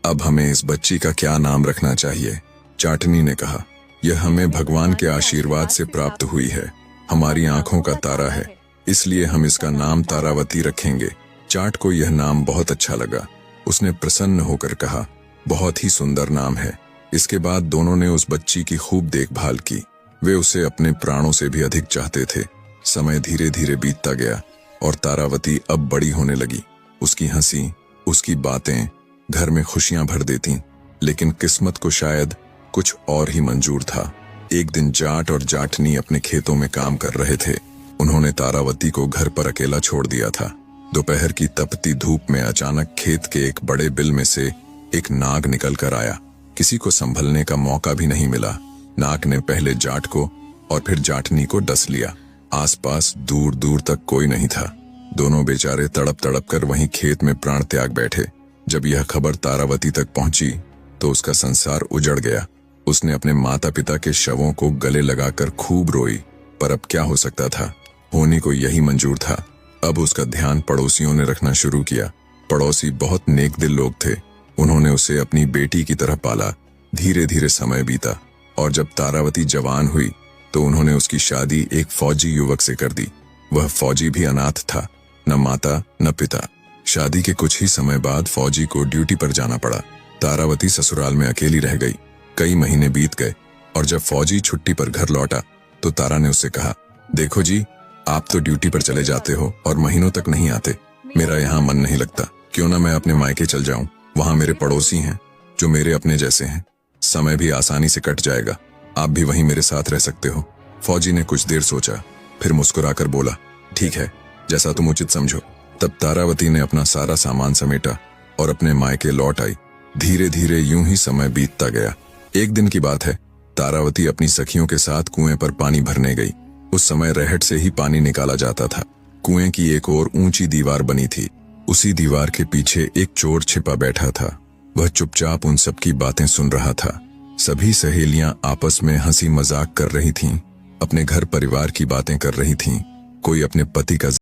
अब हमें इस बच्ची का क्या नाम रखना चाहिए? चाटनी ने कहा, यह हमें भगवान के आशीर्वाद से प्राप्त हुई है, हमारी आंखों का तारा है, इसलिए हम इसका नाम तारावती रखेंगे। चाट को यह नाम बहुत अच्छा लगा। उसने प्रसन्न होकर कहा, बहुत ही सुंदर नाम है। इसके बाद दोनों ने उस बच्ची की खूब देखभाल की। वे उसे अपने प्राणों से भी अधिक चाहते थे। समय धीरे धीरे बीतता गया और तारावती अब बड़ी होने लगी। उसकी हंसी, उसकी बातें घर में खुशियां भर देती, लेकिन किस्मत को शायद कुछ और ही मंजूर था। एक दिन जाट और जाटनी अपने खेतों में काम कर रहे थे। उन्होंने तारावती को घर पर अकेला छोड़ दिया था। दोपहर की तपती धूप में अचानक खेत के एक बड़े बिल में से एक नाग निकल कर आया। किसी को संभलने का मौका भी नहीं मिला। नाग ने पहले जाट को और फिर जाटनी को डस लिया। आसपास दूर दूर तक कोई नहीं था। दोनों बेचारे तड़प तड़प कर वहीं खेत में प्राण त्याग बैठे। जब यह खबर तारावती तक पहुंची तो उसका संसार उजड़ गया। उसने अपने माता पिता के शवों को गले लगाकर खूब रोई, पर अब क्या हो सकता था? होने को यही मंजूर था। अब उसका ध्यान पड़ोसियों ने रखना शुरू किया। पड़ोसी बहुत नेक दिल लोग थे। उन्होंने उसे अपनी बेटी की तरह पाला। धीरे धीरे समय बीता और जब तारावती जवान हुई तो उन्होंने उसकी शादी एक फौजी युवक से कर दी। वह फौजी भी अनाथ था, न माता न पिता। शादी के कुछ ही समय बाद फौजी को ड्यूटी पर जाना पड़ा। तारावती ससुराल में अकेली रह गई। कई महीने बीत गए और जब फौजी छुट्टी पर घर लौटा तो तारा ने उससे कहा, देखो जी, आप तो ड्यूटी पर चले जाते हो और महीनों तक नहीं आते। मेरा यहाँ मन नहीं लगता। क्यों ना मैं अपने मायके चल जाऊं? वहां मेरे पड़ोसी हैं जो मेरे अपने जैसे हैं। समय भी आसानी से कट जाएगा। आप भी वहीं मेरे साथ रह सकते हो। फौजी ने कुछ देर सोचा, फिर मुस्कुराकर बोला, ठीक है, जैसा तुम उचित समझो। तब तारावती ने अपना सारा सामान समेटा और अपने मायके लौट आई। धीरे धीरे यूं ही समय बीतता गया। एक दिन की बात है, तारावती अपनी सखियों के साथ कुएं पर पानी भरने गई। उस समय रहट से ही पानी निकाला जाता था। कुएं की एक ओर ऊंची दीवार बनी थी। उसी दीवार के पीछे एक चोर छिपा बैठा था। वह चुपचाप उन सब की बातें सुन रहा था। सभी सहेलियां आपस में हंसी मजाक कर रही थीं, अपने घर परिवार की बातें कर रही थीं। कोई अपने पति का